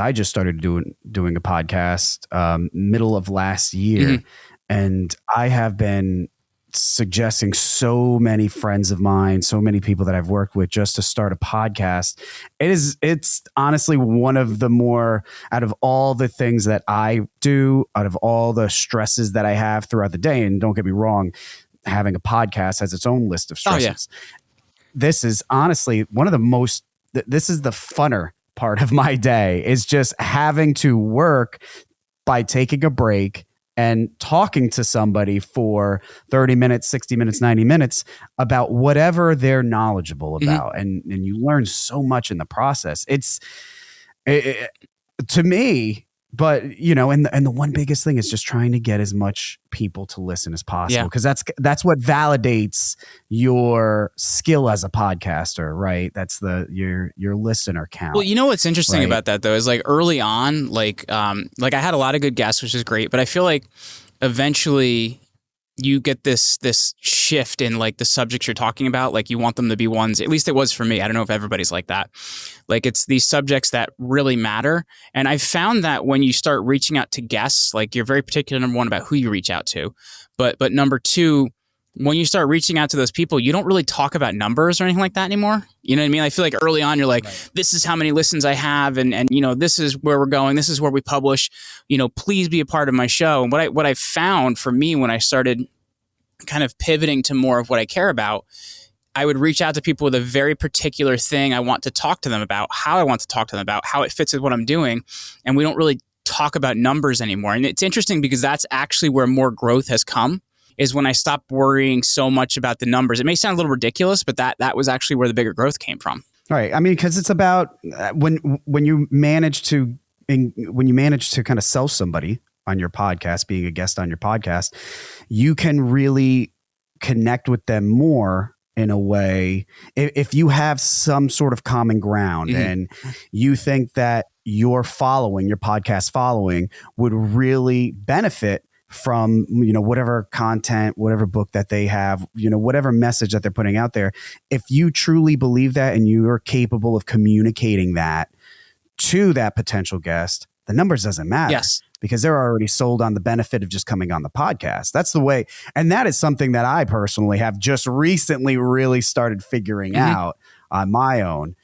I just started doing a podcast middle of last year, and I have been suggesting so many friends of mine, so many people that I've worked with just to start a podcast. It's honestly one of the more, out of all the things that I do, out of all the stresses that I have throughout the day, and don't get me wrong, having a podcast has its own list of stresses. This is honestly one of the most, this is the funner part of my day, is just having to work by taking a break and talking to somebody for 30 minutes, 60 minutes, 90 minutes about whatever they're knowledgeable about. And you learn so much in the process. To me, but you know, and the one biggest thing is just trying to get as much people to listen as possible, because that's what validates your skill as a podcaster, right? That's your listener count. Well, you know what's interesting about that though is like early on, like I had a lot of good guests, which is great, but I feel like eventually you get this shift in like the subjects you're talking about. Like you want them to be ones, at least it was for me. I don't know if everybody's like that. Like it's these subjects that really matter. And I found that when you start reaching out to guests, like you're very particular, number one, about who you reach out to. But number two, when you start reaching out to those people, you don't really talk about numbers or anything like that anymore. You know what I mean? I feel like early on, you're like, this is how many listens I have. And, you know, this is where we're going. This is where we publish, you know, please be a part of my show. And what I found for me when I started kind of pivoting to more of what I care about, I would reach out to people with a very particular thing I want to talk to them about, how I want to talk to them about, how it fits with what I'm doing. And we don't really talk about numbers anymore. And it's interesting because that's actually where more growth has come, is when I stopped worrying so much about the numbers. It may sound a little ridiculous, but that was actually where the bigger growth came from. Right. I mean, because it's about when you manage to kind of sell somebody on your podcast, being a guest on your podcast, you can really connect with them more in a way if you have some sort of common ground and you think that your podcast following would really benefit from, you know, whatever content, whatever book that they have, you know, whatever message that they're putting out there. If you truly believe that and you're capable of communicating that to that potential guest, the numbers doesn't matter. Yes. Because they're already sold on the benefit of just coming on the podcast. That's the way. And that is something that I personally have just recently really started figuring out on my own.